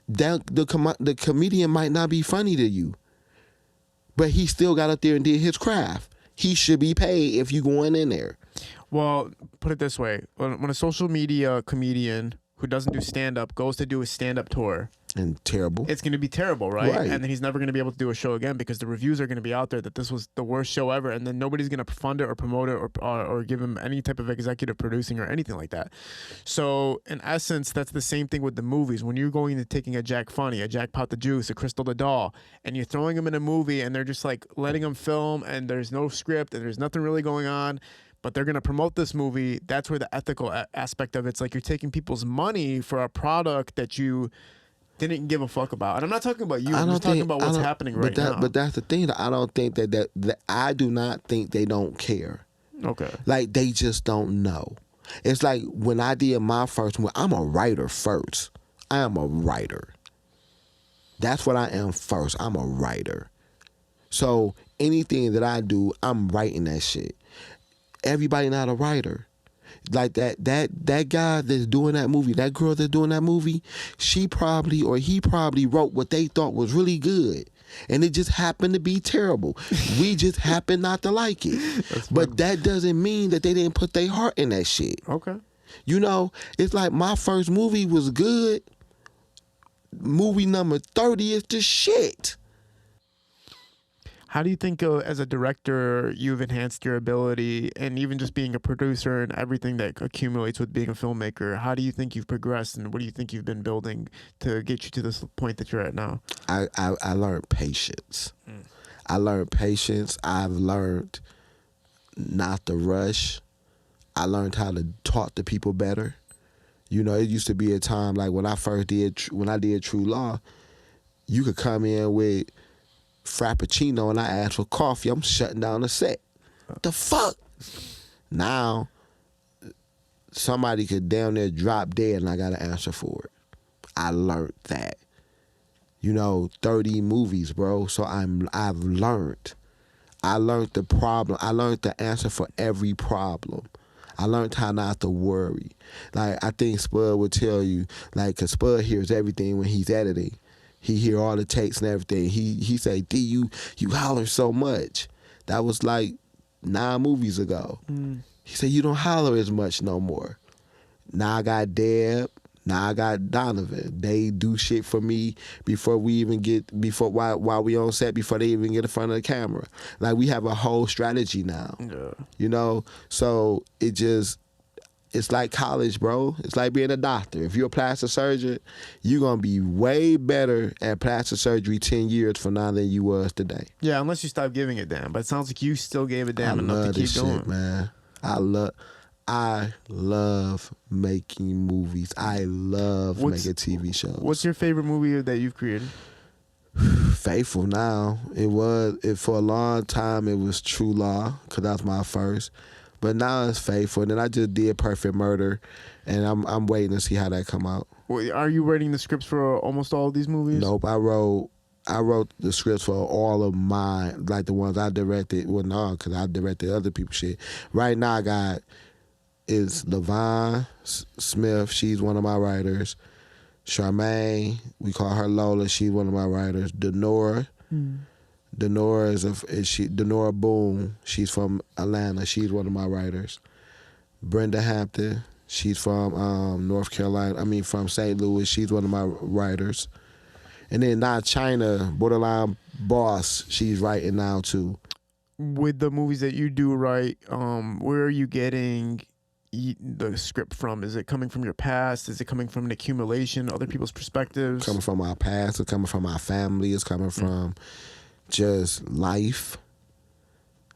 the comedian might not be funny to you, but he still got up there and did his craft. He should be paid if you going in there. Well, put it this way. When a social media comedian who doesn't do stand-up goes to do a stand-up tour... And terrible. It's going to be terrible, right? And then he's never going to be able to do a show again, because the reviews are going to be out there that this was the worst show ever, and then nobody's going to fund it or promote it or give him any type of executive producing or anything like that. So, in essence, that's the same thing with the movies. When you're going to taking a Jack Funny, a Jack Pot the Juice, a Crystal the Doll, and you're throwing them in a movie, and they're just like letting them film, and there's no script, and there's nothing really going on, but they're going to promote this movie, that's where the ethical aspect of it's like you're taking people's money for a product that you didn't give a fuck about. And I'm not talking about you. I'm just talking about what's happening right now. But that's the thing. I don't think that I do not think they don't care. Okay. Like, they just don't know. It's like when I did my first one, I'm a writer first. I am a writer. That's what I am first. I'm a writer. So anything that I do, I'm writing that shit. Everybody not a writer. Like that guy that's doing that movie, that girl that's doing that movie, she probably or he probably wrote what they thought was really good, and it just happened to be terrible. We just happened not to like it. But that doesn't mean that they didn't put their heart in that shit. Okay. You know, it's like my first movie was good. Movie number 30 is the shit. How do you think, as a director, you've enhanced your ability, and even just being a producer and everything that accumulates with being a filmmaker? How do you think you've progressed, and what do you think you've been building to get you to this point that you're at now? I learned patience. I learned patience. I've learned not to rush. I learned how to talk to people better. You know, it used to be a time like when I did True Law, you could come in with Frappuccino and I asked for coffee, I'm shutting down the set. The fuck? Now, somebody could down there drop dead and I got to answer for it. I learned that. You know, 30 movies, bro. So I've learned. I learned the problem. I learned the answer for every problem. I learned how not to worry. Like, I think Spud would tell you, like, because Spud hears everything when he's editing. He hear all the takes and everything. He say, D, you holler so much. That was like 9 movies ago. He said, you don't holler as much no more. Now I got Deb. Now I got Donovan. They do shit for me while we on set, before they even get in front of the camera. Like, we have a whole strategy now. Yeah. You know? So it's like college, bro. It's like being a doctor. If you're a plastic surgeon, you're going to be way better at plastic surgery 10 years from now than you was today. Yeah, unless you stop giving a damn. But it sounds like you still gave a damn enough to keep this going. Shit, man. I love making movies. I love making TV shows. What's your favorite movie that you've created? Faithful now. For a long time, it was True Law, because that was my first. But now it's Faithful. And then I just did Perfect Murder, and I'm waiting to see how that come out. Wait, are you writing the scripts for almost all of these movies? Nope, I wrote the scripts for all of mine, like the ones I directed. Well, no, because I directed other people's shit. Right now, I got is LaVon Smith. She's one of my writers. Charmaine, we call her Lola. She's one of my writers. Denora. Denora Denora Boone. She's from Atlanta. She's one of my writers. Brenda Hampton. She's from North Carolina. I mean, from St. Louis. She's one of my writers. And then now China, Borderline Boss. She's writing now too. With the movies that you do write, where are you getting the script from? Is it coming from your past? Is it coming from an accumulation, other people's perspectives? Coming from our past. It's coming from our family. It's coming from just life.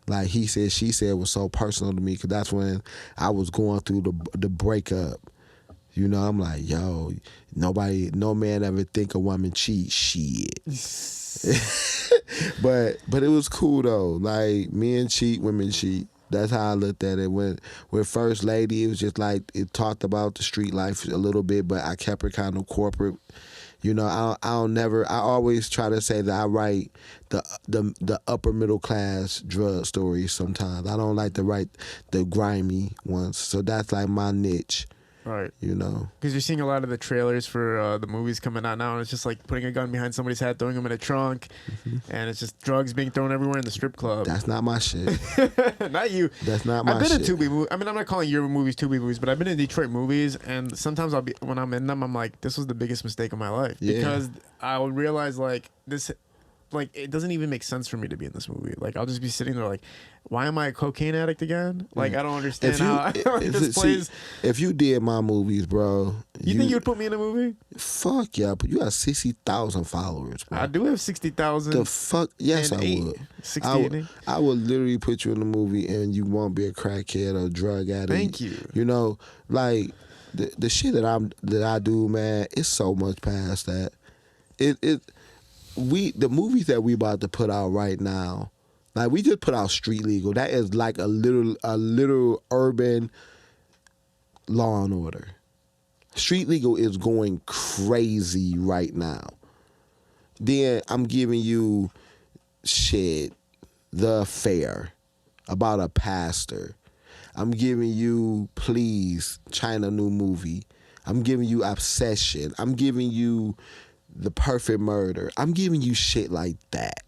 Like he said, she said was so personal to me, because that's when I was going through the breakup. You know, I'm like, yo, no man ever think a woman cheat. Shit. but it was cool though. Like, men cheat, women cheat. That's how I looked at it. When First Lady, it was just like, it talked about the street life a little bit, but I kept it kind of corporate. You know, I always try to say that I write the upper middle class drug stories sometimes. I don't like to write the grimy ones. So that's like my niche. Right. You know, because you're seeing a lot of the trailers for the movies coming out now, and it's just like putting a gun behind somebody's head, throwing them in a trunk, and it's just drugs being thrown everywhere in the strip club. That's not my shit. Not you. That's not my shit. I've been in Tubi movies. I mean, I'm not calling your movies Tubi movies, but I've been in Detroit movies, and sometimes when I'm in them, I'm like, this was the biggest mistake of my life. Yeah. Because I'll realize like this. Like, it doesn't even make sense for me to be in this movie. Like, I'll just be sitting there like, why am I a cocaine addict again? Like, I don't understand how this plays. If you did my movies, bro. You think you would put me in a movie? Fuck yeah. But you have 60,000 followers, bro. I do have 60,000. The fuck? Yes, I would. 60, I would literally put you in a movie and you won't be a crackhead or drug addict. Thank you. You know, like, the shit that I do, man, it's so much past that. The movies that we about to put out right now, like, we just put out Street Legal. That is like a little urban Law and Order. Street Legal is going crazy right now. Then I'm giving you shit, The Affair, about a pastor. I'm giving you Please, China new movie. I'm giving you Obsession. I'm giving you The Perfect Murder. I'm giving you shit like that.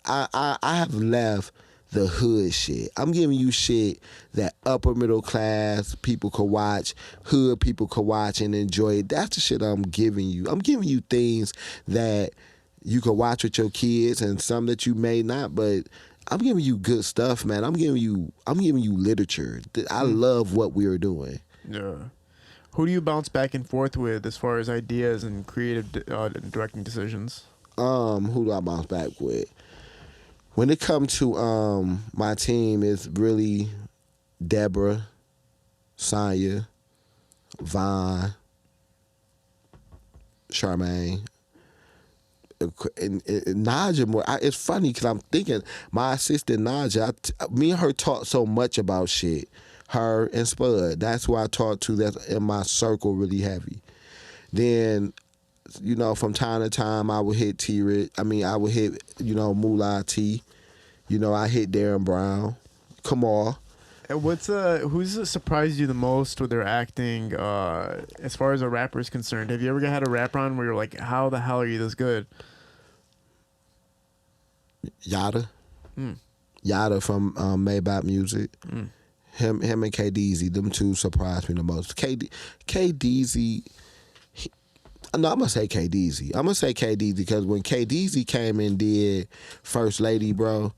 I have left the hood shit. I'm giving you shit that upper middle class people could watch, hood people could watch and enjoy it. That's the shit I'm giving you. I'm giving you things that you could watch with your kids and some that you may not, but I'm giving you good stuff, man. I'm giving you literature. I love what we are doing. Yeah. Who do you bounce back and forth with as far as ideas and creative directing decisions? Who do I bounce back with? When it comes to my team, it's really Deborah, Sonya, Vaughn, Charmaine, and Naja. More. It's funny because I'm thinking my assistant Naja. Me and her talk so much about shit. Her and Spud. That's who I talk to. That's in my circle really heavy. Then, you know, from time to time, I would hit T-Rit. I would hit, Moolah T. I hit Darren Brown, Kamal. And who's surprised you the most with their acting as far as a rapper is concerned? Have you ever had a rapper on where you're like, how the hell are you this good? Yada. Yada from Maybach Music. Him and KDZ, them two surprised me the most. KDZ, no, I'm going to say KDZ. I'm going to say KDZ because when KDZ came and did First Lady, bro,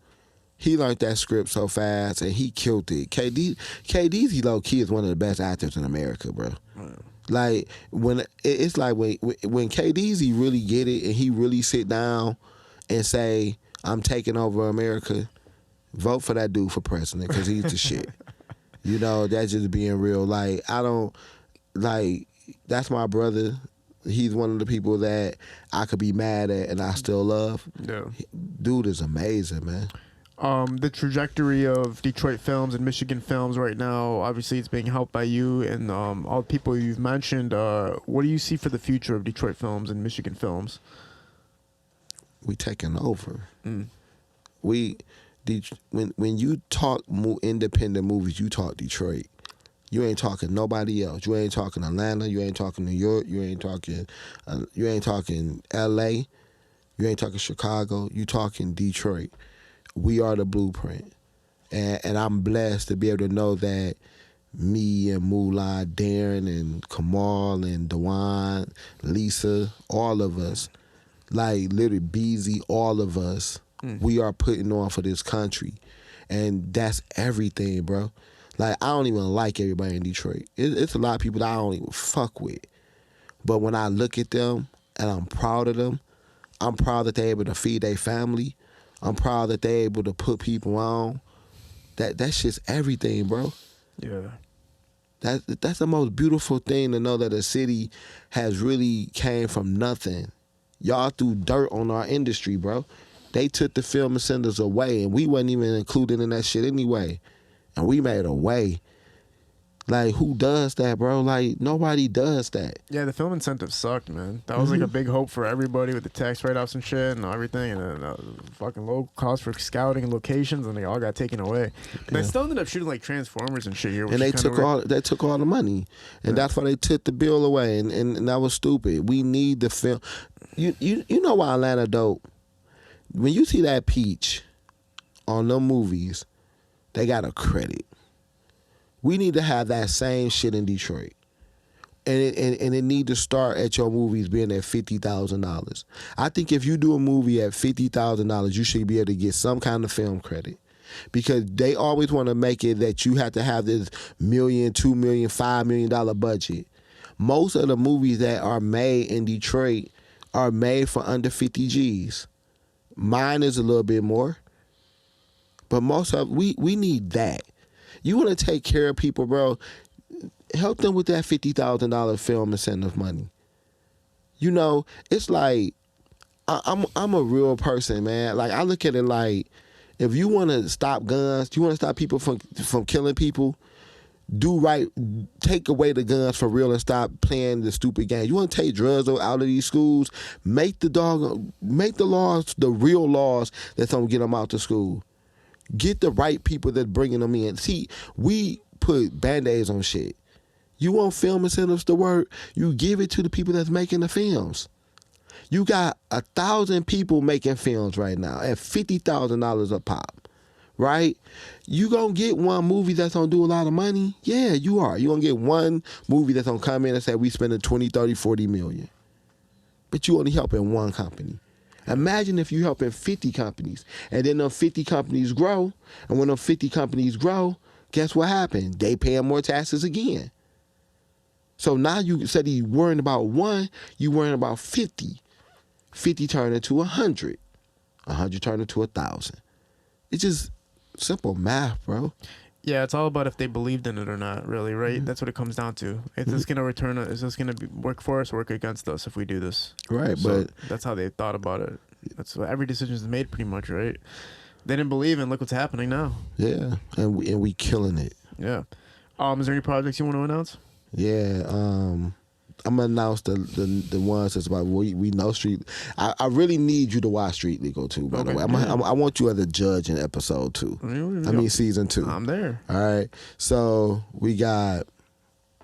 he learned that script so fast and he killed it. KDZ low-key is one of the best actors in America, bro. Like, when KDZ really get it and he really sit down and say, I'm taking over America, vote for that dude for president because he's the shit. That's just being real. That's my brother. He's one of the people that I could be mad at and I still love. Yeah. Dude is amazing, man. The trajectory of Detroit films and Michigan films right now, obviously it's being helped by you and all the people you've mentioned. What do you see for the future of Detroit films and Michigan films? We taking over. When you talk independent movies, you talk Detroit. You ain't talking nobody else. You ain't talking Atlanta. You ain't talking New York. You ain't talking L.A. You ain't talking Chicago. You talking Detroit. We are the blueprint. And I'm blessed to be able to know that me and Moolah, Darren and Kamal and Dewan, Lisa, all of us, like literally Beezy, all of us, we are putting on for this country. And that's everything, bro. Like, I don't even like everybody in Detroit. It's a lot of people that I don't even fuck with. But when I look at them and I'm proud of them, I'm proud that they're able to feed their family. I'm proud that they're able to put people on. That shit's everything, bro. Yeah. That's the most beautiful thing to know that a city has really came from nothing. Y'all threw dirt on our industry, bro. They took the film centers away, and we wasn't even included in that shit anyway. And we made a way. Like, who does that, bro? Like, nobody does that. Yeah, the film incentives sucked, man. That was like a big hope for everybody with the tax write-offs and shit and everything, and then fucking low cost for scouting and locations, and they all got taken away. And they still ended up shooting like Transformers and shit here. And they took all the money, and that's why they took the bill away, and that was stupid. We need the film. You know why Atlanta dope? When you see that peach on them movies, they got a credit. We need to have that same shit in Detroit. And it need to start at your movies being at $50,000. I think if you do a movie at $50,000, you should be able to get some kind of film credit. Because they always want to make it that you have to have this $1 million, $2 million, $5 million budget. Most of the movies that are made in Detroit are made for under 50 G's. Mine is a little bit more. But most of we need that. You want to take care of people, bro, help them with that $50,000 film incentive money. It's like, I'm a real person, man. Like, I look at it like, if you want to stop guns, you want to stop people from killing people, do right, take away the guns for real and stop playing the stupid game. You want to take drugs out of these schools, make the laws, the real laws that's going to get them out to school. Get the right people that's bringing them in. See, we put Band-Aids on shit. You want film incentives to work, you give it to the people that's making the films. You got 1,000 people making films right now at $50,000 a pop, right? You gonna get one movie that's gonna do a lot of money? Yeah, you are. You gonna get one movie that's gonna come in and say we spending 20, 30, 40 million. But you only helping one company. Imagine if you helping 50 companies and then those 50 companies grow, and when those 50 companies grow, guess what happened? They paying more taxes again. So now you instead of you worrying about one, you worrying about 50. 50 turn into 100. 100 turn into 1,000. It's just simple math, bro. Yeah, it's all about if they believed in it or not, really, right? Mm-hmm. That's what it comes down to. Is this going to return? Is this going to work for us, or work against us if we do this? Right, so but that's how they thought about it. That's what every decision is made, pretty much, right? They didn't believe, and look what's happening now. Yeah, and we killing it. Yeah. Is there any projects you want to announce? Yeah, I'm gonna announce the ones that's about we know Street. I really need you to watch Street Legal too. By the way, I want you as a judge in episode 2. Season 2. I'm there. All right. So we got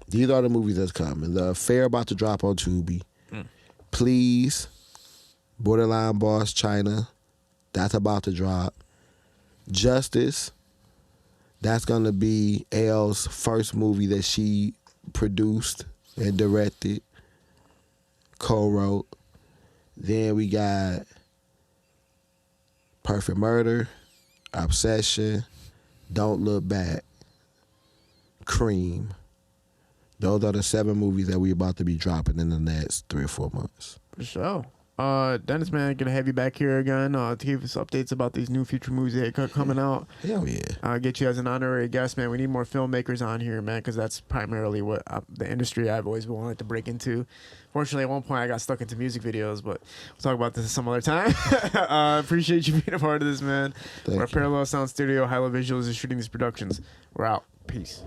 these are the movies that's coming. The Affair about to drop on Tubi. Please, Borderline Boss China, that's about to drop. Justice, that's gonna be Elle's first movie that she produced and directed, co-wrote. Then we got Perfect Murder, Obsession, Don't Look Back, Cream. Those are the 7 movies that we about to be dropping in the next 3 or 4 months. For sure. Dennis, man, gonna have you back here again to give us updates about these new future movies that are coming out. Hell yeah. Get you as an honorary guest, man. We need more filmmakers on here, man, because that's primarily what the industry I've always wanted to break into. Fortunately, at one point, I got stuck into music videos, but we'll talk about this some other time. Appreciate you being a part of this, man. We're at Parallel Sound Studio, Hilo Visuals is shooting these productions. We're out. Peace.